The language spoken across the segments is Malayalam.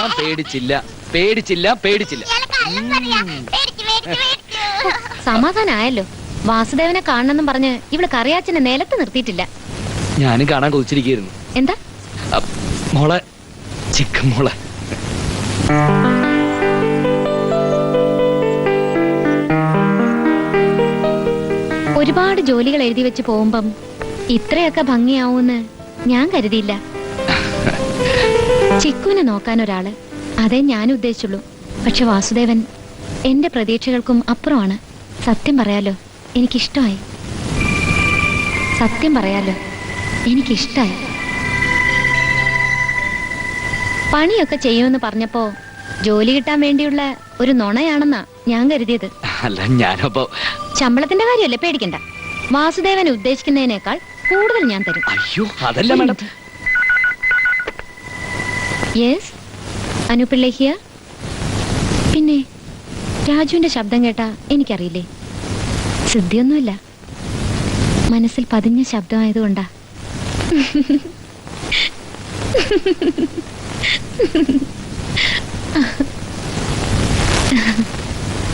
ഞാൻ പേടിച്ചില്ല പേടിച്ചില്ല പേടിച്ചില്ല. സമാധാനായല്ലോ. വാസുദേവനെ കാണണമെന്നും പറഞ്ഞ് ഇവിടെ കറിയാച്ചനെ നിലത്ത് നിർത്തിയിട്ടില്ല. ഞാനും കാണാൻ കൊതിച്ചിരിക്കുന്നു. എന്താ മോളെ? ചിക്കൻ മോളെ. ഒരുപാട് ജോലികൾ എഴുതി വെച്ച് പോകുമ്പം ഇത്രയൊക്കെ ഭംഗിയാവൂന്ന് ഞാൻ കരുതിയില്ല. ചിക്കുവിനെ നോക്കാൻ ഒരാള്, അതേ ഞാൻ ഉദ്ദേശിച്ചുള്ളൂ. പക്ഷെ വാസുദേവൻ എന്റെ പ്രതീക്ഷകൾക്കും അപ്പുറമാണ്. സത്യം പറയാലോ, എനിക്കിഷ്ടമായി. സത്യം പറയാലോ, എനിക്കിഷ്ടായി. പണിയൊക്കെ ചെയ്യുമെന്ന് പറഞ്ഞപ്പോ ജോലി കിട്ടാൻ വേണ്ടിയുള്ള ഒരു നുണയാണെന്നാ ഞാൻ കരുതിയത്. അല്ല, ഞാനപ്പോ ശമ്പളത്തിന്റെ കാര്യമല്ലേ, പേടിക്കണ്ട. വാസുദേവൻ ഉദ്ദേശിക്കുന്നതിനേക്കാൾ കൂടുതൽ ഞാൻ തരും. അയ്യോ, അതല്ല മാഡം. Yes, അനുപിള്ള here. പിന്നെ രാജുവിന്റെ ശബ്ദം കേട്ടാ എനിക്കറിയില്ലേ, സിദ്ധിയൊന്നുമില്ല, മനസ്സിൽ പതിഞ്ഞ ശബ്ദമായതുകൊണ്ടാ.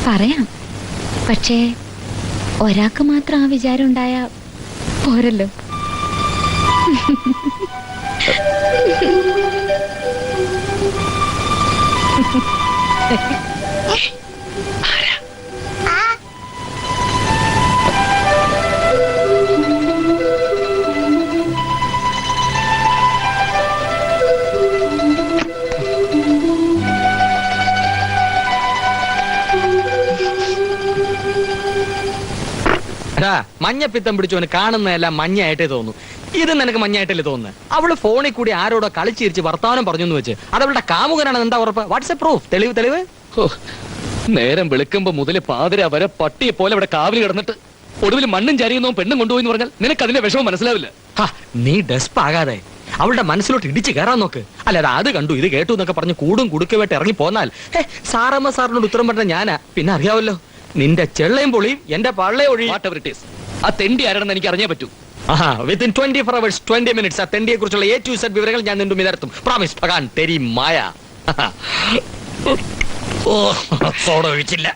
പറയാം, പക്ഷേ ഒരാൾക്ക് മാത്രം ആ വിചാരം ഉണ്ടായ പോരല്ലോ. മഞ്ഞപ്പിത്തം പിടിച്ചവന് കാണുന്നതെല്ലാം മഞ്ഞയായിട്ടേ തോന്നുന്നു. ഇത് നിനക്ക് മഞ്ഞായിട്ടല്ലേ തോന്നുന്നത്? അവള് ഫോണിൽ കൂടി ആരോടോ കളിച്ചിരിച്ച് വർത്താനം പറഞ്ഞു വെച്ച് അത് അവളുടെ കാമുകനാണ്. എന്താ ഉറപ്പ്? What's a proof? തെളിവ്? നേരം വെളുക്കുമ്പോ മുതല് പാതിര വരെ പട്ടിയെ പോലെ ഇവിടെ കാവലി കിടന്നിട്ട് ഒടുവിൽ മണ്ണും ചരിയുന്നോ പെണ്ണും കൊണ്ടുപോയി എന്ന് പറഞ്ഞാൽ നിനക്ക് അതിന്റെ വിഷമം മനസ്സിലാവില്ല. നീ ഡെസ്പ് ആകാതെ അവളുടെ മനസ്സിലോട്ട് ഇടിച്ച് കയറാൻ നോക്ക്. അല്ലാതെ അത് കണ്ടു ഇത് കേട്ടു എന്നൊക്കെ പറഞ്ഞ് കൂടും കുടുക്കുമായിട്ട് ഇറങ്ങി പോന്നാൽ സാറമ്മ സാറിനോട് ഉത്തരം പറഞ്ഞ ഞാനാ. പിന്നെ അറിയാവല്ലോ, നിന്റെ ചെള്ളയും പൊളിയും എന്റെ പള്ളേ ഒഴി. ആ തെണ്ടി ആരാണെന്ന് എനിക്ക് അറിഞ്ഞേ പറ്റൂ. വിത്തിൻ 24 hours 20 minutes ആ തെണ്ടിയെ കുറിച്ചുള്ള A to Z വിവരങ്ങൾ ഞാൻ നിന്റെ നിരത്തും. പ്രോമിസ്. ഭഗാൻ തെരി മായ. ഓ, സോഡ ഒഴിച്ചില്ല.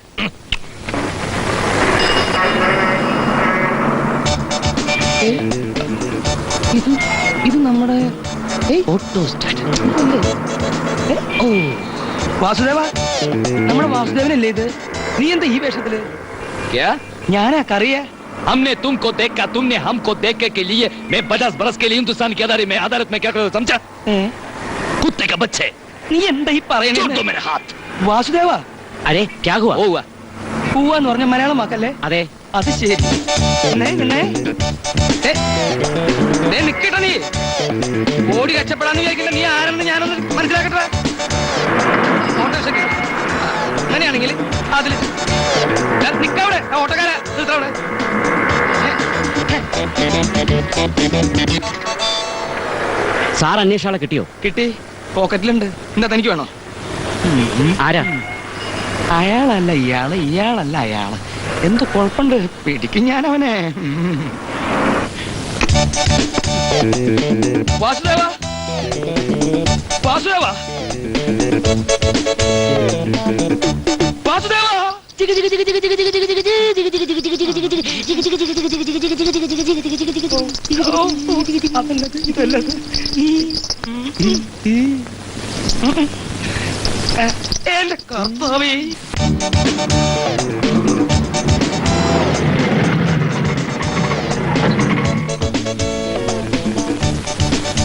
ഇത് നമ്മുടെ ഓട്ടോ സ്റ്റാർട്ട്. ഓ, വാസുദേവ, നമ്മുടെ വാസുദേവനല്ലേ ഇത്? നീ എന്താ ഈ വേഷത്തില്? ഞാനാ കറിയ. हमने तुमको देखा, तुमने हमको देखने के लिए मैं 50 बरस के लिए हिंदुस्तान की अदालत में क्या करो समझा? कुत्ते का बच्चे. നീ എന്താ ഈ പറയുന്നത്? വാസുദേവ, അരേ ക്യാ ഹുവാ? ഓവാ പൂവ എന്ന് പറഞ്ഞ മലയാളം വാക്കല്ലേ? അതെ. അത് ശരി. നിക്കട്ടെ, നീ ഓടി കച്ചപ്പെടാന്ന് വിചാരിക്കില്ല. നീ ആരെന്ന് ഞാനൊന്ന് മനസ്സിലാക്കട്ടെ. അങ്ങനെയാണെങ്കിൽ അതിൽ നിക്കവിടെ ഓട്ടക്കാരാ അവിടെ. സാർ അന്വേഷാളെ കിട്ടിയോ? കിട്ടി, പോക്കറ്റിലുണ്ട്. എന്താ തനിക്ക് വേണോ? ആരാ? അയാളല്ല ഇയാള്, ഇയാളല്ല അയാള്. എന്ത് കുഴപ്പമുണ്ട്? പിടിക്കും ഞാൻ അവനെ. വാസുദേവ, വാസുദേവ, വാസുദേവ. എന്റെ കർത്താവേ,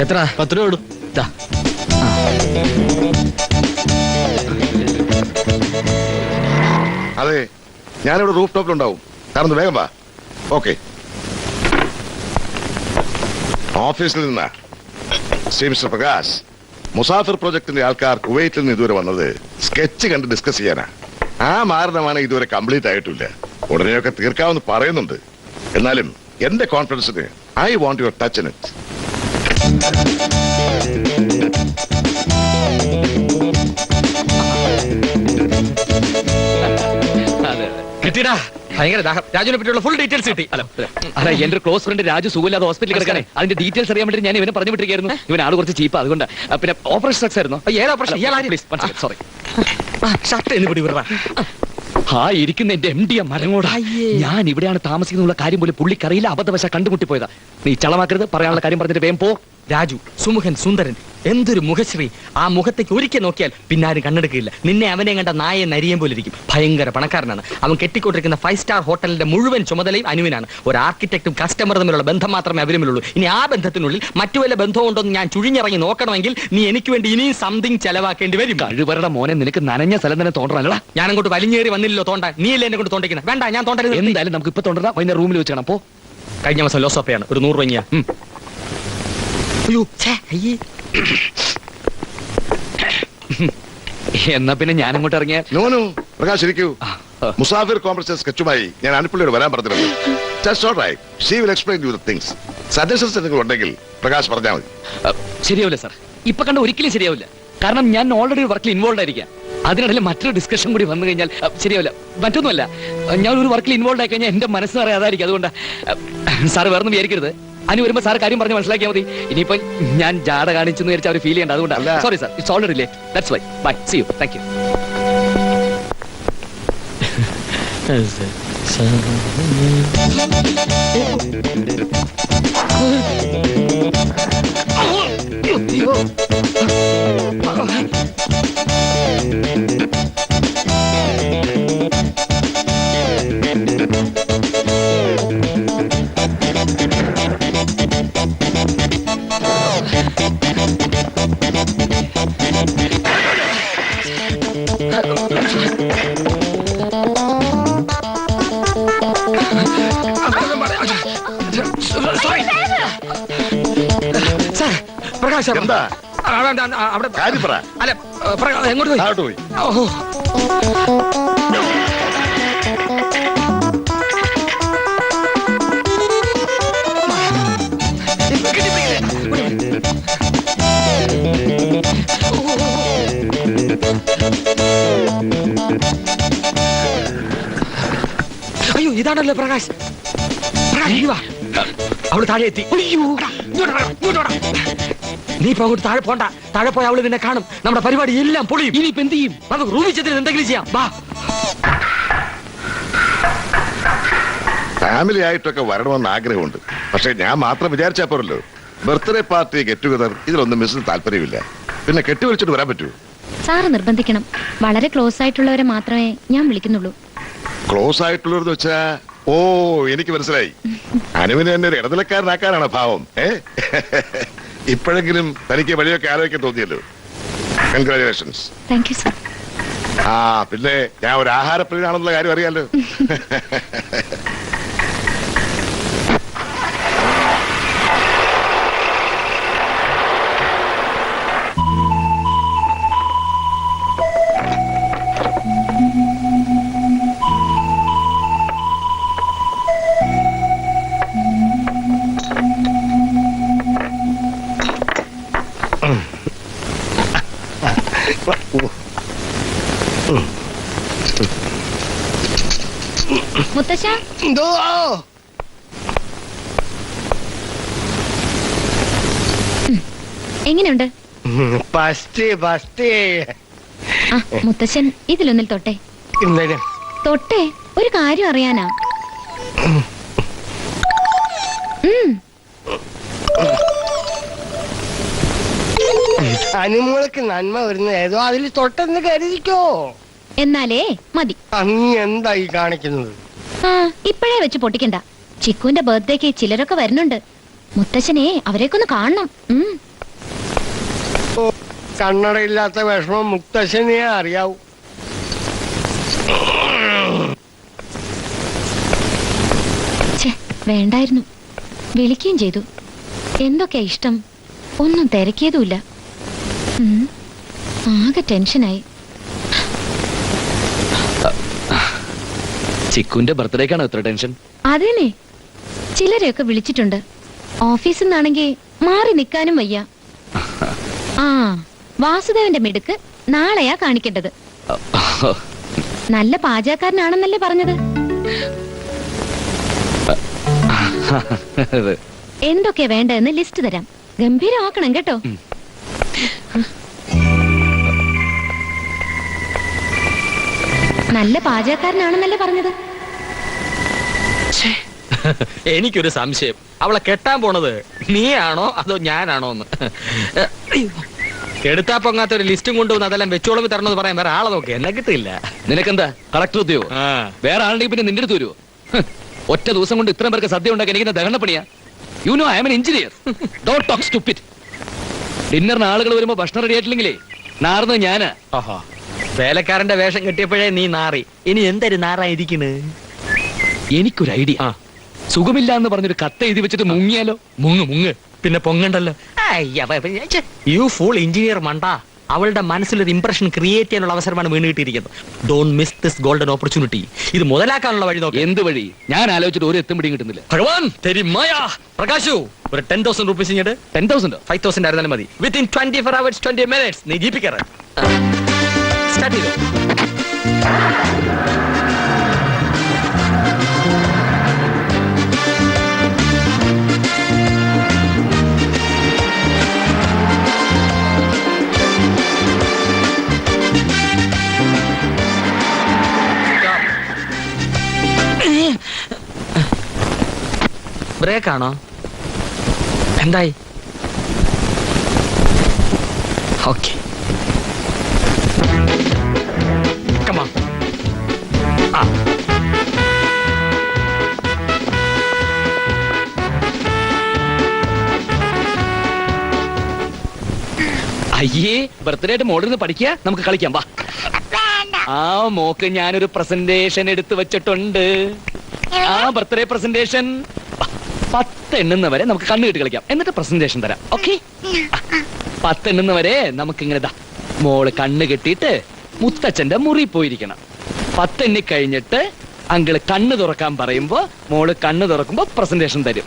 എത്ര? 10 രൂപ. അതെ, ഞാനിവിടെ റൂഫ് ടോപ്പിലുണ്ടാവും. കാരണം വേഗം വാ. ഓക്കെ. ഓഫീസിൽ നിന്നാ മിസ്റ്റർ പ്രകാശ്, മുസാഫിർ പ്രോജക്ടിന്റെ ആൾക്കാർ കുവൈറ്റിൽ നിന്ന് ഇതുവരെ വന്നത് സ്കെച്ച് കണ്ട് ഡിസ്കസ് ചെയ്യാനാ. ആ മാരണമാണ് ഇതുവരെ കംപ്ലീറ്റ് ആയിട്ടില്ല. ഉടനെയൊക്കെ തീർക്കാമെന്ന് പറയുന്നുണ്ട്. എന്നാലും എന്റെ കോൺഫിഡൻസിന് I want your touch in it. കിട്ടിടാ ഭയങ്കര ദാഹം. രാജുവിനെ പറ്റിയുള്ള ഫുൾ ഡീറ്റെയിൽസ് കിട്ടി. അല്ല എന്റെ ക്ലോസ് ഫ്രണ്ട് രാജു സുഖമില്ലാതെ ഹോസ്പിറ്റലിൽ കിടക്കാനേ അതിന്റെ ഡീറ്റെയിൽസ് അറിയാൻ വേണ്ടി ഞാൻ ഇവനെ പറഞ്ഞു വിട്ടിരിക്കുന്നു. ഇവൻ ആള് കുറച്ച് ചീപ്പാ, അതുകൊണ്ട് പിന്നെ ഓപ്പറേഷൻ സക്സസ് ആയിരുന്നു. ഏതാ പ്രശ്നം? സോറി. ഷർട്ട് എന്ന് പിടി വിടറാ. ആ ഇരിക്കുന്ന എന്റെ എം ഡി മരങ്ങോട് ഞാൻ ഇവിടെയാണ് താമസിക്കുന്നുള്ള കാര്യം പോലും പുള്ളിക്കറിയില്ല. അബദ്ധവശ കണ്ടുമുട്ടിപ്പോയതാ. നീ ചളമാക്കരുത്, പറയാനുള്ള കാര്യം പറഞ്ഞിട്ട് വേഗം പോ. രാജു സുമുഖൻ സുന്ദരൻ, എന്തൊരു മുഖശ്രീ. ആ മുഖത്തേക്ക് ഒരിക്കൽ നോക്കിയാൽ പിന്നെ ആരും കണ്ണെടുക്കില്ല. നിന്നെ അവനെ കണ്ട നായെ നരിയം പോലെ ഇരിക്കും. ഭയങ്കര പണക്കാരനാണ്. അവൻ കെട്ടിക്കൊണ്ടിരിക്കുന്ന 5 സ്റ്റാർ ഹോട്ടലിന്റെ മുഴുവൻ ചുമതലയും അനുവിനാണ്. ഒരു ആർക്കിടെക്റ്റും കസ്റ്റമർ തമ്മിലുള്ള ബന്ധം മാത്രമേ അവരുമില്ലുള്ളൂ. ഇനി ആ ബന്ധത്തിനുള്ളിൽ മറ്റു വല്ല ബന്ധവും ഉണ്ടോ എന്ന് ഞാൻ ചുഴിഞ്ഞിറങ്ങി നോക്കണമെങ്കിൽ നീ എനിക്ക് വേണ്ടി ഇനിയും സംതിങ് ചെലവാക്കേണ്ടി വരും. കഴിവരുടെ മോനെ, നിനക്ക് നനഞ്ഞ സ്ഥലം തന്നെ തോന്നണല്ലോ. ഞാൻ അങ്ങോട്ട് വലിഞ്ഞേറി വന്നില്ലല്ലോ തോണ്ടാൻ. നീ അല്ലേ എന്നെ കൊണ്ട് തോണ്ടിക്കുന്നത്? വേണ്ട, ഞാൻ തോണ്ടരുത്. എന്തായാലും നമുക്ക് ഇപ്പൊ തോന്നണം. വൈകുന്നേരം റൂമിൽ വെച്ച് കാണാം. പോ. കഴിഞ്ഞ മാസം ലോസോപ്പയാണ് ഒരു 100 രൂപ. അയ്യോ അയ്യേ. എന്നാ പിന്നെ ഞാൻ അങ്ങോട്ട് ഇറങ്ങിയ നോനു പ്രകാശ് ഇരിക്കൂ. മുസാഫിർ കോംപ്ലക്സ് സ്കെച്ചുമായി ഞാൻ അനുപ്പള്ളിയോട് വരാൻ പറഞ്ഞിട്ടുണ്ട്. സജഷൻസ് എന്തെങ്കിലും ഉണ്ടെങ്കിൽ പ്രകാശ് പറഞ്ഞാൽ മതി. ശരിയാവില്ല സാർ, ഇപ്പൊ കണ്ട ഒരിക്കലും ശരിയാവില്ല. കാരണം ഞാൻ ഓൾറെഡി ഒരു വർക്കിൽ ഇൻവോൾവ് ആയിരിക്കാം. അതിനിടയിൽ മറ്റൊരു ഡിസ്കഷൻ കൂടി വന്നു കഴിഞ്ഞാൽ ശരിയാവില്ല. മറ്റൊന്നുമല്ല, ഞാൻ ഒരു വർക്കിൽ ഇൻവോൾവ് ആയി കഴിഞ്ഞാൽ എന്റെ മനസ്സ് അറിയാതായിരിക്കും. അതുകൊണ്ട് സാർ വേറൊന്നും വിചാരിക്കരുത്. അനു വരുമ്പോ സാർ കാര്യം പറഞ്ഞ് മനസ്സിലാക്കിയാൽ മതി. ഇനിയിപ്പോ ഞാൻ ജാട കാണിച്ചെന്ന് വിചാരിച്ച അവർ ഫീൽ ചെയ്യേണ്ട. അതുകൊണ്ട് sorry sir, it's already late. That's why. Bye, see you. Thank you. Prakash എന്താ അവിടെ കാര്യം പറ. അല്ല എങ്ങോട്ട് പോയി? താഴോട്ട് പോയി. ഓഹോ. അയ്യോ ഇതാണല്ലോ പ്രകാശ്. അവള് താഴെ എത്തി. നീ ഇപ്പൊ അങ്ങോട്ട് താഴെ പോണ്ട. താഴെ പോയ അവള് നിന്നെ കാണും. നമ്മുടെ പരിപാടി എല്ലാം പൊളിയും. ഇനിയിപ്പോ എന്ത് ചെയ്യും? നമുക്ക് റൂമിൽ ചെന്നിട്ട് എന്തെങ്കിലും ചെയ്യാം. വാ. ഫാമിലി ആയിട്ടൊക്കെ വരണമെന്ന് ആഗ്രഹമുണ്ട്. പക്ഷെ ഞാൻ മാത്രം വിചാരിച്ചാ പോരല്ലോ. ബർത്ത്ഡേ പാർട്ടി, ഗെറ്റ് ടുഗദർ ഇതിലൊന്നും മിസ്സിന് താല്പര്യമില്ല. പിന്നെ കെട്ടിവിളിച്ചിട്ട് വരാൻ പറ്റൂ? സാറ് നിർബന്ധിക്കണം. വളരെ ക്ലോസ് ആയിട്ടുള്ളവരെ മാത്രമേ ഞാൻ വിളിക്കുന്നുള്ളൂ. ക്ലോസ് ആയിട്ടുള്ളവരെന്ന് വെച്ചാ ഓ എനിക്ക് മനസ്സിലായി. അനുവിനെ തന്നെ ഒരു ഇടനിലക്കാരനാക്കാനാണ് ഭാവം. ഇപ്പോഴെങ്കിലും തനിക്ക് വഴിയൊക്കെ ആലോചിക്കാൻ തോന്നിയല്ലോ. കൺഗ്രാജുലേഷൻസ്. Thank you sir. ആ പിന്നെ ഞാൻ ഒരു ആഹാരപ്രിയനാണെന്നുള്ള കാര്യം അറിയാലോ. മുത്തശ്ശ, എങ്ങനെയുണ്ട്? മുത്തശ്ശൻ ഇതിലൊന്നിൽ തൊട്ടെ. തൊട്ടെ, ഒരു കാര്യം അറിയാനാ. അനുമോൾക്ക് നന്മ വരുന്ന ഏതോ അതിൽ തൊട്ടെന്ന് കരുതിക്കോ. എന്നാലേ മതി. നീ എന്തായി കാണിക്കുന്നത്? ആ ഇപ്പോഴേ വെച്ച് പൊട്ടിക്കണ്ട. ചിക്കുവിന്റെ ബർത്ത്ഡേക്ക് ചിലരൊക്കെ വരുന്നുണ്ട്. മുത്തശ്ശനെ അവരെയൊക്കെ ഒന്ന് കാണണം. കണ്ണടയില്ലാത്ത വിഷമം മുത്തശ്ശനെ അറിയാവൂ. വേണ്ടായിരുന്നു. വിളിക്കുകയും ചെയ്തു. എന്തൊക്കെയാ ഇഷ്ടം ഒന്നും തിരക്കിയതുമില്ല. ആകെ ടെൻഷനായി. ചിക്കുന്റെ ബർത്ത്ഡേക്കാണ് എത്ര ടെൻഷൻ? അതേനെ, ചിലരെയൊക്കെ വിളിച്ചിട്ടുണ്ട്. ഓഫീസിൽ നിന്നാണെങ്കിൽ മാറി നിൽക്കാനും വയ്യ. ആ വാസുദേവന്റെ മിടുക്ക് നാളെയാ കാണിക്കേണ്ടത്. നല്ല പാചകക്കാരനാണെന്നല്ലേ പറഞ്ഞത്? അത്. എന്തൊക്കെയാ വേണ്ടതെന്ന് ലിസ്റ്റ് തരാം. ഗംഭീരമാക്കണം കേട്ടോ. നല്ല പാചകക്കാരനാണെന്നല്ലേ പറഞ്ഞത്? എനിക്കൊരു സംശയം, അവളെ കെട്ടാൻ പോണത് നീയാണോ അതോ ഞാനാണോ എന്ന്. കെടുത്താ പൊങ്ങാത്ത ഒരു ലിസ്റ്റും കൊണ്ടുവന്ന് അതെല്ലാം വെച്ചോളം തരണമെന്ന് പറയാൻ വേറെ ആളെ നോക്കി എന്നെ കിട്ടില്ല. നിനക്കെന്താ കളക്ടർ ഉദ്യോഗം? ആ. വേറെ ആളുണ്ടെങ്കിൽ പിന്നെ നിന്റെ അടുത്ത് വരുമോ? ഒറ്റ ദിവസം കൊണ്ട് ഇത്രയും പേർക്ക് സദ്യ ഉണ്ടാക്കി എനിക്ക് ദഹനപ്പണിയാ. You know I am an engineer. Don't talk stupid. ഡിന്നറിന് ആളുകൾ വരുമ്പോ ഭക്ഷണം റെഡി ആയിട്ടില്ലെങ്കിലേ നാറുന്നത് ഞാനാ. ഓഹോ, വേലക്കാരന്റെ വേഷം കെട്ടിയപ്പോഴേ നീ നാറി. ഇനി എന്തൊരു നാറായിരിക്കണ്? എനിക്കൊരു ഐഡിയ. സുഖമില്ല എന്ന് പറഞ്ഞൊരു കത്ത് എഴുതി വെച്ചിട്ട് മുങ്ങിയാലോ? മുങ്ങ് പിന്നെ പൊങ്ങണ്ടല്ലോ. യു ഫുൾ എഞ്ചിനീയർ മണ്ട. അവളുടെ മനസ്സിലൊരു ഇംപ്രഷൻ ക്രിയേറ്റ് ചെയ്യാനുള്ള അവസരമാണ് വീണ് കിട്ടിയിരിക്കുന്നത്. Don't miss this golden opportunity. ഇത് മുതലാക്കാനുള്ള വഴി നോക്കി. എന്ത് വഴി? ഞാൻ ആലോചിച്ചിട്ട് ഒരു എത്തും പിടിയും കിട്ടുന്നില്ല. ഭഗവാൻ തെരി മായ. പ്രകാശു, ഒരു 10,000 റുപ്പീസ് ഇങ്ങോട്ട്. 10,000 5,000 ആയിരുന്നാലും മതി. വിത്തിൻ 24 hours 20 minutes നീ ജീപ്പിക്കാറ്. സ്റ്റാർട്ട് ചെയ്തു. ബ്രേക്ക് ആണോ? എന്തായി? Okay, come on. ആ, അയ്യേ, ബർത്ത്ഡേ ആയിട്ട് മോളിൽ പഠിക്കുക, നമുക്ക് കളിക്കാം. വാ. ആ മോക്ക് ഞാനൊരു പ്രസന്റേഷൻ എടുത്തു വെച്ചിട്ടുണ്ട്. ആ ബർത്ത്ഡേ പ്രസന്റേഷൻ 10 എണ്ണുന്നവരെ നമുക്ക് കണ്ണു കെട്ടി കളിക്കാം. എന്നിട്ട് പ്രസന്റേഷൻ തരാം. ഓക്കെ? 10 എണ്ണുന്നവരെ നമുക്ക് ഇങ്ങനെ ദാ മോള് കണ്ണ് കെട്ടിയിട്ട് മുത്തച്ഛന്റെ മുറി പോയിരിക്കണം. 10 എണ്ണി കഴിഞ്ഞിട്ട് അങ്കിള് കണ്ണ് തുറക്കാൻ പറയുമ്പോ മോള് കണ്ണ് തുറക്കുമ്പോ പ്രസന്റേഷൻ തരും.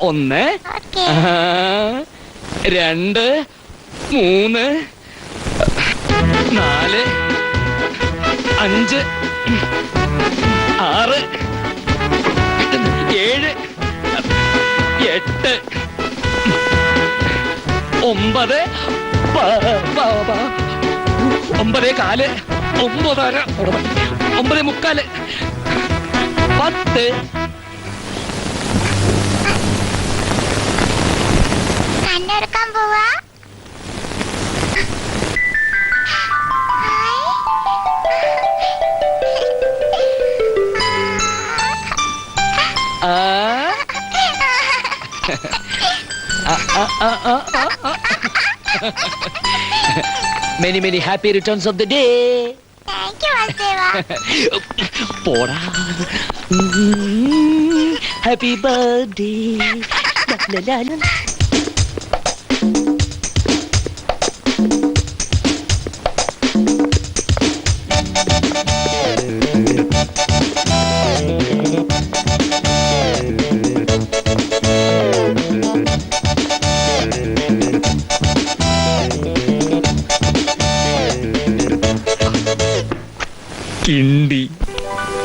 1, 2, 3, 4, 5, 6, 7, 8, 9, 9:15, 9:30, 9:45, 10. കണ്ണെടുക്കാൻ പോവാ. Many, many happy returns of the day. Thank you, Vasudeva. പോടാ. Happy birthday. La, la, la, la. കിണ്ടി